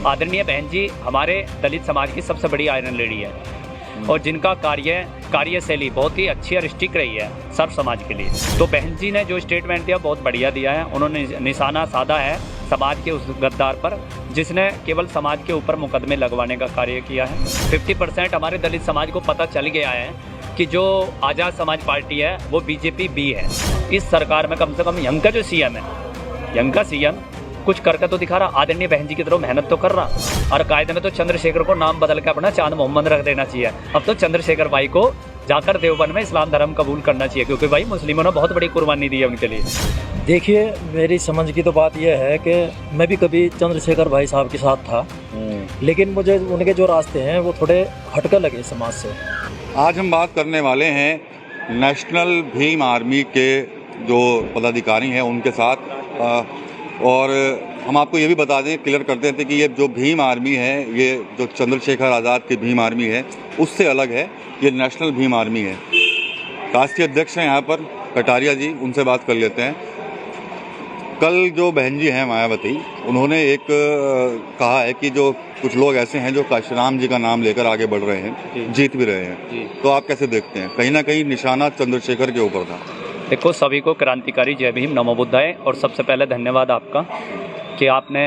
आदरणीय बहन जी हमारे दलित समाज की सबसे बड़ी आयरन लेडी है और जिनका कार्यशैली बहुत ही अच्छी और स्टिक रही है सर्व समाज के लिए। तो बहन जी ने जो स्टेटमेंट दिया बहुत बढ़िया दिया है। उन्होंने निशाना साधा है समाज के उस गद्दार पर जिसने केवल समाज के ऊपर मुकदमे लगवाने का कार्य किया है। 50% हमारे दलित समाज को पता चल गया है कि जो आज़ाद समाज पार्टी है वो बीजेपी भी है। इस सरकार में कम से कम यंग का जो सीएम है, यंग का सीएम कुछ करके तो दिखा रहा, आदरणीय बहन जी की तरह मेहनत तो कर रहा। और कायदे में तो चंद्रशेखर को नाम बदल के अपना चांद मोहम्मद रख देना चाहिए। अब तो चंद्रशेखर भाई को जाकर देवबंद में इस्लाम धर्म कबूल करना चाहिए, क्योंकि भाई मुस्लिमों ने बहुत बड़ी कुर्बानी दी है उनके लिए। देखिए, मेरी समझ की तो बात यह है कि मैं भी कभी चंद्रशेखर भाई साहब के साथ था, लेकिन मुझे उनके जो रास्ते हैं वो थोड़े हटकर लगे समाज से। आज हम बात करने वाले हैं नेशनल भीम आर्मी के जो पदाधिकारी हैं उनके साथ, और हम आपको ये भी बता दें, क्लियर करते थे कि ये जो भीम आर्मी है, ये जो चंद्रशेखर आज़ाद की भीम आर्मी है उससे अलग है, ये नेशनल भीम आर्मी है। राष्ट्रीय अध्यक्ष हैं यहाँ पर कटारिया जी, उनसे बात कर लेते हैं। कल जो बहन जी हैं मायावती, उन्होंने एक कहा है कि जो कुछ लोग ऐसे हैं जो काशीराम जी का नाम लेकर आगे बढ़ रहे हैं, जीत भी रहे हैं, तो आप कैसे देखते हैं? कहीं ना कहीं निशाना चंद्रशेखर के ऊपर था। देखो, सभी को क्रांतिकारी जय भीम, नमो बुद्धाय। और सबसे पहले धन्यवाद आपका कि आपने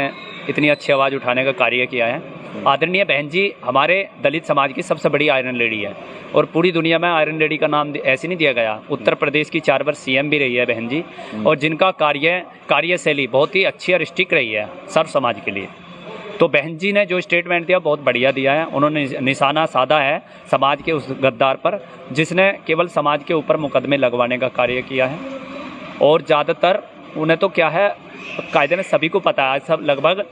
इतनी अच्छी आवाज़ उठाने का कार्य किया है। आदरणीय बहन जी हमारे दलित समाज की सबसे बड़ी आयरन लेडी है और पूरी दुनिया में आयरन लेडी का नाम ऐसे नहीं दिया गया। उत्तर प्रदेश की 4 बार सीएम भी रही है बहन जी, और जिनका कार्यशैली बहुत ही अच्छी और स्टिक रही है सर्व समाज के लिए। तो बहन जी ने जो स्टेटमेंट दिया बहुत बढ़िया दिया है। उन्होंने निशाना साधा है समाज के उस गद्दार पर जिसने केवल समाज के ऊपर मुकदमे लगवाने का कार्य किया है। और ज़्यादातर उन्हें तो क्या है, कायदे में सभी को पता है, सब लगभग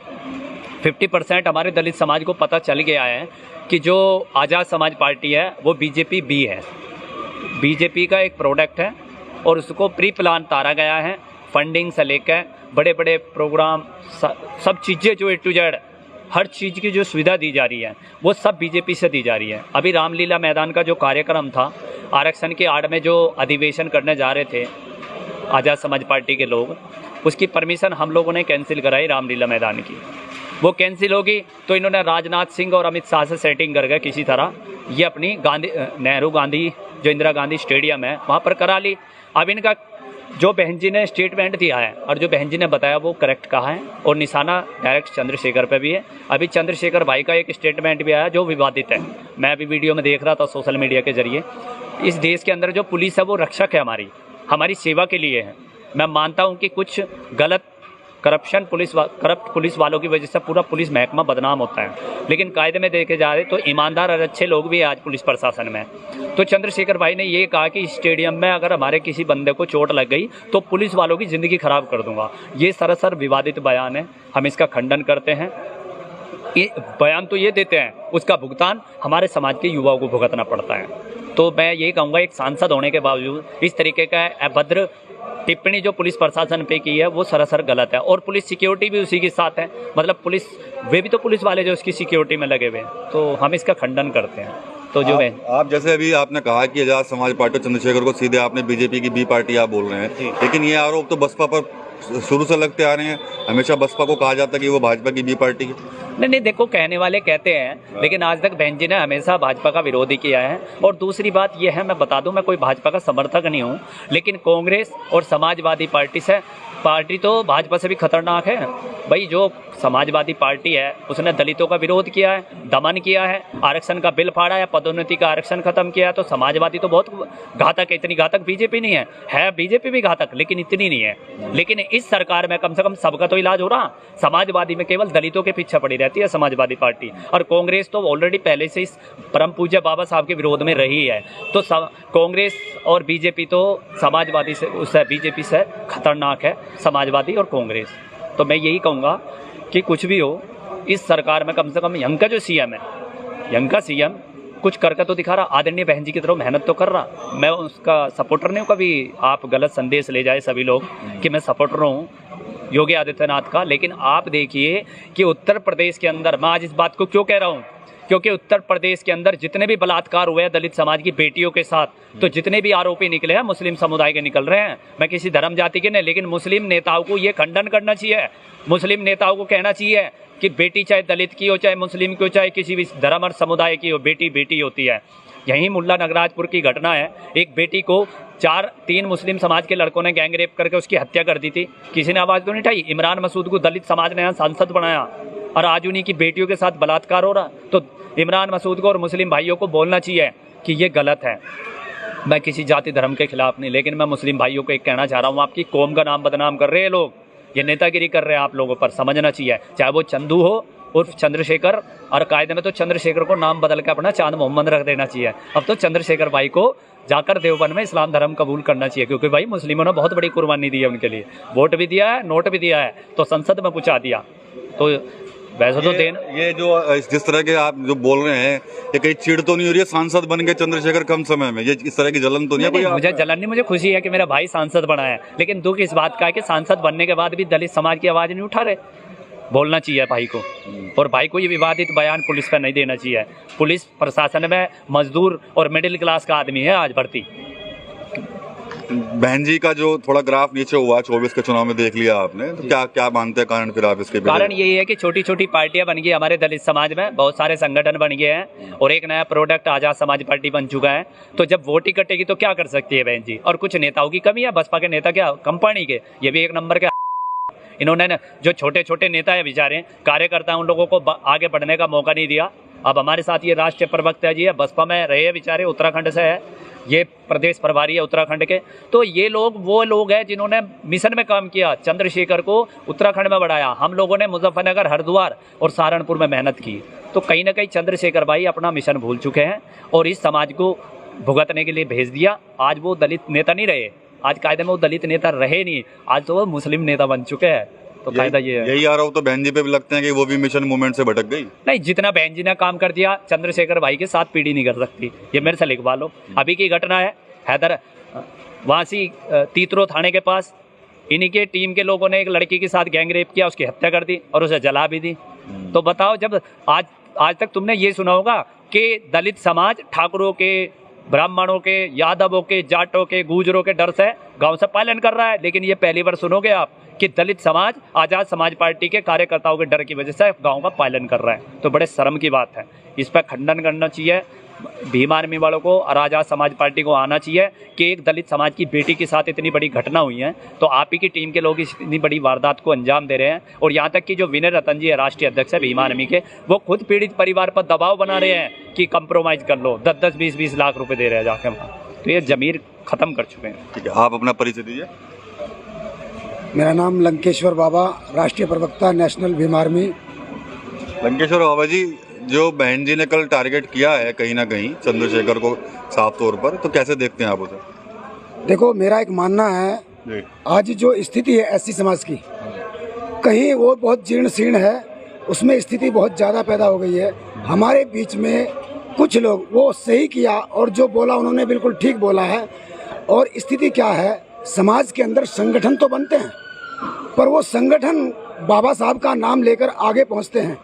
50% हमारे दलित समाज को पता चल गया है कि जो आज़ाद समाज पार्टी है वो बीजेपी भी है। बीजेपी का एक प्रोडक्ट है और उसको प्री प्लान तारा गया है। फंडिंग से लेकर बड़े बड़े प्रोग्राम, सब चीज़ें जो A to Z हर चीज़ की जो सुविधा दी जा रही है वो सब बीजेपी से दी जा रही है। अभी रामलीला मैदान का जो कार्यक्रम था, आरक्षण की आड़ में जो अधिवेशन करने जा रहे थे आज़ाद समाज पार्टी के लोग, उसकी परमिशन हम लोगों ने कैंसिल कराई रामलीला मैदान की। वो कैंसिल होगी तो इन्होंने राजनाथ सिंह और अमित शाह से सेटिंग कर गए किसी तरह, ये अपनी नेहरू गांधी जो इंदिरा गांधी स्टेडियम है वहाँ पर करा ली। अब इनका जो बहन जी ने स्टेटमेंट दिया है और जो बहन जी ने बताया वो करेक्ट कहा है और निशाना डायरेक्ट चंद्रशेखर पे भी है। अभी चंद्रशेखर भाई का एक स्टेटमेंट भी आया जो विवादित है। मैं अभी वीडियो में देख रहा था सोशल मीडिया के जरिए। इस देश के अंदर जो पुलिस है वो रक्षक है, हमारी सेवा के लिए है। मैं मानता हूँ कि कुछ गलत करप्ट पुलिस वालों की वजह से पूरा पुलिस महकमा बदनाम होता है, लेकिन कायदे में देखे जा रहे तो ईमानदार और अच्छे लोग भी आज पुलिस प्रशासन में। तो चंद्रशेखर भाई ने ये कहा कि स्टेडियम में अगर हमारे किसी बंदे को चोट लग गई तो पुलिस वालों की ज़िंदगी खराब कर दूंगा। ये सरासर विवादित बयान है, हम इसका खंडन करते हैं। ये बयान तो ये देते हैं, उसका भुगतान हमारे समाज के युवाओं को भुगतना पड़ता है। तो मैं ये कहूँगा, एक सांसद होने के बावजूद इस तरीके का अभद्र टिप्पणी जो पुलिस प्रशासन पे की है वो सरासर गलत है। और पुलिस सिक्योरिटी भी उसी के साथ है, मतलब पुलिस, वे भी तो पुलिस वाले जो उसकी सिक्योरिटी में लगे हुए हैं, तो हम इसका खंडन करते हैं। तो जो आप जैसे अभी आपने कहा कि आज़ाद समाज पार्टी चंद्रशेखर को सीधे आपने बीजेपी की बी पार्टी आप बोल रहे हैं, लेकिन ये आरोप तो बसपा पर शुरू से लगते आ रहे हैं। हमेशा बसपा को कहा जाता है कि वो भाजपा की बी पार्टी है। नहीं, देखो, कहने वाले कहते हैं, लेकिन आज तक बहन जी ने हमेशा भाजपा का विरोध ही किया है। और दूसरी बात यह है, मैं बता दूं, मैं कोई भाजपा का समर्थक नहीं हूं, लेकिन कांग्रेस और समाजवादी पार्टी तो भाजपा से भी खतरनाक है भाई। जो समाजवादी पार्टी है उसने दलितों का विरोध किया है, दमन किया है, आरक्षण का बिल फाड़ा है, पदोन्नति का आरक्षण खत्म किया है। तो समाजवादी तो बहुत घातक है, इतनी घातक बीजेपी नहीं है बीजेपी भी घातक, लेकिन इतनी नहीं है। लेकिन इस सरकार में कम से कम सबका तो इलाज हो रहा। समाजवादी में केवल दलितों के पीछे पड़ी रहती है समाजवादी पार्टी, और कांग्रेस तो ऑलरेडी पहले से इस परम पूज्य बाबा साहब के विरोध में रही है। तो कांग्रेस और बीजेपी तो समाजवादी से बीजेपी से खतरनाक है, समाजवादी और कांग्रेस। तो मैं यही कहूँगा कि कुछ भी हो, इस सरकार में कम से कम यंग का जो सीएम है, यंग का सीएम कुछ करके तो दिखा रहा, आदरणीय बहन जी की तरह मेहनत तो कर रहा। मैं उसका सपोर्टर नहीं हूँ, कभी आप गलत संदेश ले जाए सभी लोग कि मैं सपोर्टर हूँ योगी आदित्यनाथ का। लेकिन आप देखिए कि उत्तर प्रदेश के अंदर, मैं आज इस बात को क्यों कह रहा हूँ, क्योंकि उत्तर प्रदेश के अंदर जितने भी बलात्कार हुए हैं दलित समाज की बेटियों के साथ, तो जितने भी आरोपी निकले हैं मुस्लिम समुदाय के निकल रहे हैं। मैं किसी धर्म जाति के नहीं, लेकिन मुस्लिम नेताओं को ये खंडन करना चाहिए। मुस्लिम नेताओं को कहना चाहिए कि बेटी चाहे दलित की हो, चाहे मुस्लिम की हो, चाहे किसी भी धर्म और समुदाय की हो, बेटी बेटी होती है। यहीं मुल्ला नगराजपुर की घटना है, एक बेटी को 3 मुस्लिम समाज के लड़कों ने गैंग रेप करके उसकी हत्या कर दी थी। किसी ने आवाज़ तो नहीं उठाई। इमरान मसूद को दलित समाज ने यहाँ सांसद बनाया और आज उन्हीं की बेटियों के साथ बलात्कार हो रहा। तो इमरान मसूद को और मुस्लिम भाइयों को बोलना चाहिए कि ये गलत है। मैं किसी जाति धर्म के खिलाफ नहीं, लेकिन मैं मुस्लिम भाइयों को एक कहना चाह रहा हूँ, आपकी कौम का नाम बदनाम कर रहे हैं लोग, ये नेतागिरी कर रहे हैं आप लोगों पर, समझना चाहिए। चाहे वो चंदू हो उर्फ चंद्रशेखर, और कायदे में तो चंद्रशेखर को नाम बदल के अपना चांद मोहम्मद रख देना चाहिए। अब तो चंद्रशेखर भाई को जाकर देवबंद में इस्लाम धर्म कबूल करना चाहिए, क्योंकि भाई मुस्लिमों ने बहुत बड़ी कुर्बानी दी है उनके लिए, वोट भी दिया है, नोट भी दिया है, तो संसद में पहुँचा दिया। तो वैसे तो ये जो जिस तरह के आप जो बोल रहे हैं, ये कहीं चिढ़ तो नहीं हो रही है? सांसद बन गए चंद्रशेखर कम समय में, ये इस तरह की जलन तो नहीं है कोई? मुझे जलन नहीं, मुझे खुशी है कि मेरा भाई सांसद बना है, लेकिन दुख इस बात का है कि सांसद बनने के बाद भी दलित समाज की आवाज़ नहीं उठा रहे। बोलना चाहिए भाई को, और भाई को ये विवादित बयान पुलिस पर नहीं देना चाहिए। पुलिस प्रशासन में मजदूर और मिडिल क्लास का आदमी है आज भर्ती। बहन जी का जो थोड़ा ग्राफ नीचे हुआ 24 के चुनाव में देख लिया आपने, तो क्या मानते हैं कारण फिर आप इसके? कारण यही है कि छोटी छोटी पार्टियां बन गई हमारे दलित समाज में, बहुत सारे संगठन बन गए हैं और एक नया प्रोडक्ट आजाद समाज पार्टी बन चुका है। तो जब वोट ही कटेगी तो क्या कर सकती है बहन जी? और कुछ नेताओं की कमी है, बसपा के नेता क्या कंपनी के, ये भी एक नंबर के। इन्होंने जो छोटे छोटे नेता है बेचारे कार्यकर्ता, उन लोगों को आगे बढ़ने का मौका नहीं दिया। अब हमारे साथ ये राष्ट्रीय प्रवक्ता जी है, बसपा में रहे बेचारे, उत्तराखंड से है, ये प्रदेश प्रभारी है उत्तराखंड के। तो ये लोग वो लोग हैं जिन्होंने मिशन में काम किया, चंद्रशेखर को उत्तराखंड में बढ़ाया। हम लोगों ने मुजफ्फरनगर, हरिद्वार और सहारनपुर में मेहनत की। तो कहीं ना कहीं चंद्रशेखर भाई अपना मिशन भूल चुके हैं और इस समाज को भुगतने के लिए भेज दिया। आज वो दलित नेता नहीं रहे, आज कायदे में वो दलित नेता रहे नहीं, आज तो वो मुस्लिम नेता बन चुके हैं। तो कायदा ये है। यही आरोप तो बहन जी पे भी लगते हैं कि वो भी मिशन मूवमेंट से भटक गई। नहीं, जितना बहन जी ने काम कर दिया चंद्रशेखर भाई के साथ पीढ़ी नहीं कर सकती, ये मेरे से लिखवा लो। अभी की घटना है वासी तीतरो थाने के पास, इन्हीं के टीम के लोगों ने एक लड़की के साथ गैंग रेप किया, उसकी हत्या कर दी और उसे जला भी दी। तो बताओ, जब आज तक तुमने ये सुना होगा कि दलित समाज ठाकुरों के, ब्राह्मणों के, यादवों के, जाटों के, गुजरों के डर से गांव से पालन कर रहा है, लेकिन ये पहली बार सुनोगे आप कि दलित समाज आज़ाद समाज पार्टी के कार्यकर्ताओं के डर की वजह से गांव का पालन कर रहा है। तो बड़े शर्म की बात है, इस पर खंडन करना चाहिए भीम आर्मी वालों को और आज़ाद समाज पार्टी को आना चाहिए कि एक दलित समाज की बेटी के साथ इतनी बड़ी घटना हुई है, तो आप ही की टीम के लोग इतनी बड़ी वारदात को अंजाम दे रहे हैं। और यहाँ तक कि जो विनय रतन जी है, राष्ट्रीय अध्यक्ष है भीम आर्मी के, वो खुद पीड़ित परिवार पर दबाव बना रहे हैं कि कंप्रोमाइज़ कर लो, 10-10, 20-20 लाख रुपए दे रहे हैं जाके वहाँ। तो ये जमीर ख़त्म कर चुके हैं। ठीक है, आप अपना परिचय दीजिए। मेरा नाम लंकेश्वर बाबा, राष्ट्रीय प्रवक्ता, नेशनल भीम आर्मी। लंकेश्वर बाबा जी, जो बहन जी ने कल टारगेट किया है कहीं ना कहीं चंद्रशेखर को साफ तौर पर, तो कैसे देखते हैं आप उसे? देखो, मेरा एक मानना है, आज जो स्थिति है एससी समाज की, कहीं वो बहुत जीर्ण शीर्ण है, उसमें स्थिति बहुत ज़्यादा पैदा हो गई है। हमारे बीच में कुछ लोग, वो सही किया और जो बोला उन्होंने बिल्कुल ठीक बोला है। और स्थिति क्या है, समाज के अंदर संगठन तो बनते हैं, पर वो संगठन बाबा साहब का नाम लेकर आगे पहुंचते हैं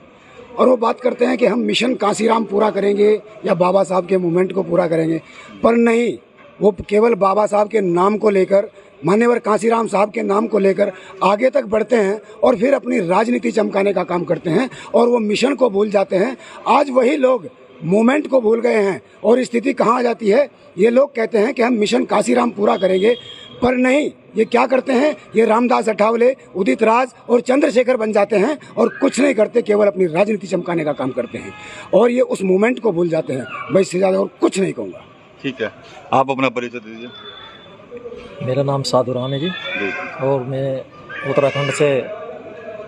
और वो बात करते हैं कि हम मिशन कांसीराम पूरा करेंगे या बाबा साहब के मूवमेंट को पूरा करेंगे, पर नहीं, वो केवल बाबा साहब के नाम को लेकर, मान्यवर कांसीराम साहब के नाम को लेकर आगे तक बढ़ते हैं और फिर अपनी राजनीति चमकाने का काम करते हैं और वो मिशन को भूल जाते हैं। आज वही लोग मूवमेंट को भूल गए हैं और स्थिति कहाँ आ जाती है, ये लोग कहते हैं कि हम मिशन कांसीराम पूरा करेंगे, पर नहीं, ये क्या करते हैं, ये रामदास अठावले, उदित राज और चंद्रशेखर बन जाते हैं और कुछ नहीं करते, केवल अपनी राजनीति चमकाने का काम करते हैं और ये उस मूवमेंट को भूल जाते हैं। मैं इससे ज़्यादा और कुछ नहीं कहूँगा। ठीक है, आप अपना परिचय दीजिए। मेरा नाम साधु राम है जी, और मैं उत्तराखंड से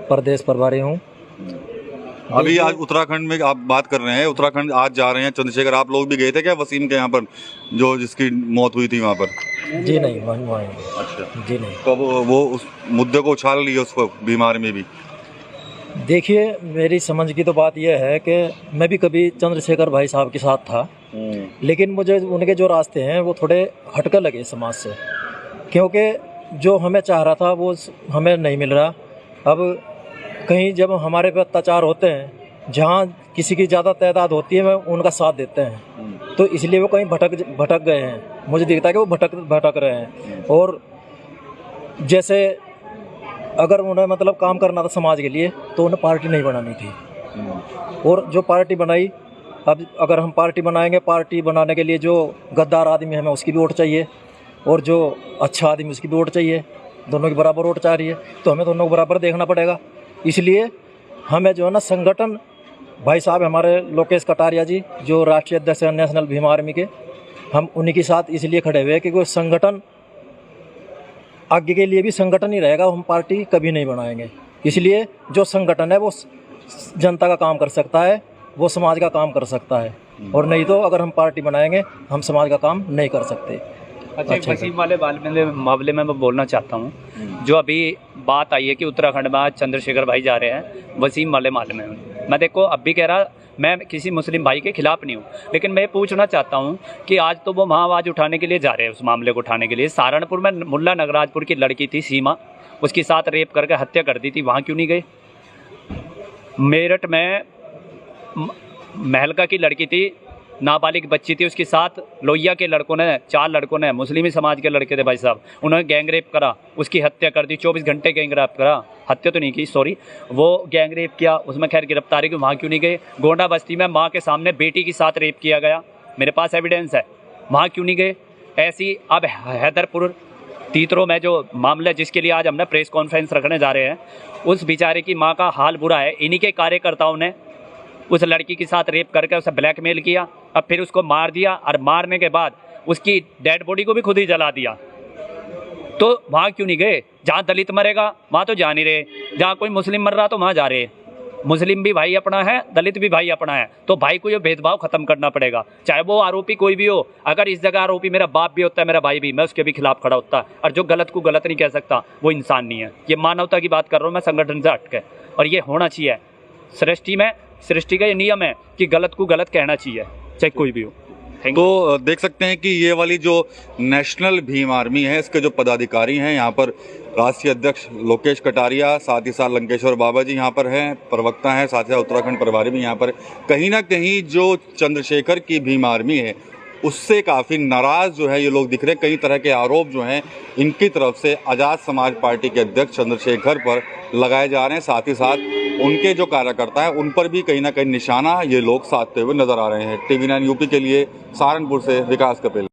प्रदेश प्रभारी हूँ। अभी आज उत्तराखंड में आप बात कर रहे हैं, उत्तराखंड आज जा रहे हैं चंद्रशेखर, आप लोग भी गए थे क्या वसीम के यहाँ पर, जो जिसकी मौत हुई थी वहाँ पर? जी नहीं, वहाँ अच्छा जी नहीं। तो वो उस मुद्दे को उछाल लिया उसको बीमार में भी? देखिए, मेरी समझ की तो बात यह है कि मैं भी कभी चंद्रशेखर भाई साहब के साथ था, लेकिन मुझे उनके जो रास्ते हैं वो थोड़े हटकर लगे समाज से, क्योंकि जो हमें चाह रहा था वो हमें नहीं मिल रहा। अब कहीं जब हमारे पे अत्याचार होते हैं, जहाँ किसी की ज़्यादा तादाद होती है, मैं उनका साथ देते हैं, तो इसलिए वो कहीं भटक गए हैं। मुझे दिखता है कि वो भटक रहे हैं। और जैसे अगर उन्हें मतलब काम करना था समाज के लिए तो उन्हें पार्टी नहीं बनानी थी। और जो पार्टी बनाई, अब अगर हम पार्टी बनाएंगे, पार्टी बनाने के लिए जो गद्दार आदमी है हमें उसकी भी वोट चाहिए और जो अच्छा आदमी उसकी भी वोट चाहिए, दोनों की बराबर वोट चाह रही है, तो हमें दोनों को बराबर देखना पड़ेगा। इसलिए हमें जो है ना संगठन, भाई साहब हमारे लोकेश कटारिया जी जो राष्ट्रीय अध्यक्ष हैं नेशनल भीम आर्मी के, हम उन्हीं के साथ इसलिए खड़े हुए हैं कि वो संगठन आगे के लिए भी संगठन ही रहेगा, हम पार्टी कभी नहीं बनाएंगे। इसलिए जो संगठन है वो जनता का काम कर सकता है, वो समाज का काम कर सकता है, और नहीं तो अगर हम पार्टी बनाएंगे हम समाज का काम नहीं कर सकते। अच्छा, वसीम वाले मामले में मैं बोलना चाहता हूँ, जो अभी बात आई है कि उत्तराखंड में आज चंद्रशेखर भाई जा रहे हैं, वसीम वाले मामले में मैं देखो अब भी कह रहा, मैं किसी मुस्लिम भाई के खिलाफ नहीं हूँ, लेकिन मैं पूछना चाहता हूँ कि आज तो वो वहाँ आवाज़ उठाने के लिए जा रहे हैं, उस मामले को उठाने के लिए। सहारनपुर में मुल्ला नगराजपुर की लड़की थी सीमा, उसके साथ रेप करके हत्या कर दी थी, वहाँ क्यों नहीं गए? मेरठ में महलका की लड़की थी, नाबालिग बच्ची थी, उसके साथ लोहिया के लड़कों ने, 4 लड़कों ने, मुस्लिमी समाज के लड़के थे भाई साहब, उन्होंने गैंग रेप करा, उसकी हत्या कर दी, 24 घंटे गैंग रेप करा, हत्या तो नहीं की, सॉरी, वो गैंग रेप किया, उसमें खैर गिरफ्तारी की, वहाँ क्यों नहीं गए? गोंडा बस्ती में माँ के सामने बेटी के साथ रेप किया गया, मेरे पास एविडेंस है, वहाँ क्यों नहीं गए? ऐसी अब हैदरपुर तीतरो में जो मामला जिसके लिए आज हमने प्रेस कॉन्फ्रेंस रखने जा रहे हैं, उस बेचारे की माँ का हाल बुरा है। इन्हीं के कार्यकर्ताओं ने उस लड़की के साथ रेप करके उसे ब्लैकमेल किया, अब फिर उसको मार दिया, और मारने के बाद उसकी डेड बॉडी को भी खुद ही जला दिया। तो वहाँ क्यों नहीं गए? जहाँ दलित मरेगा वहाँ तो जा नहीं रहे, जहाँ कोई मुस्लिम मर रहा तो वहाँ जा रहे। मुस्लिम भी भाई अपना है, दलित भी भाई अपना है, तो भाई को ये भेदभाव खत्म करना पड़ेगा, चाहे वो आरोपी कोई भी हो। अगर इस जगह आरोपी मेरा बाप भी होता है, मेरा भाई भी, मैं उसके भी खिलाफ खड़ा होता। और जो गलत को गलत नहीं कह सकता वो इंसान नहीं है। ये मानवता की बात कर रहा हूँ मैं, संगठन से हट के, और ये होना चाहिए। सृष्टि का ये नियम है कि गलत को गलत कहना चाहिए, चाहे कोई भी हो। तो देख सकते हैं कि ये वाली जो नेशनल भीम आर्मी है, इसके जो पदाधिकारी हैं, यहाँ पर राष्ट्रीय अध्यक्ष लोकेश कटारिया, साथ ही साथ लंकेश्वर बाबा जी यहाँ पर हैं, प्रवक्ता हैं, साथ ही साथ उत्तराखंड प्रभारी भी यहाँ पर। कहीं ना कहीं जो चंद्रशेखर की भीम आर्मी है उससे काफ़ी नाराज़ जो है ये लोग दिख रहे हैं। कई तरह के आरोप जो हैं इनकी तरफ से आज़ाद समाज पार्टी के अध्यक्ष चंद्रशेखर पर लगाए जा रहे हैं, साथ ही साथ उनके जो कार्यकर्ता हैं उन पर भी कहीं ना कहीं निशाना ये लोग साधते हुए नजर आ रहे हैं। TV9 यूपी के लिए सहारनपुर से विकास कपिल।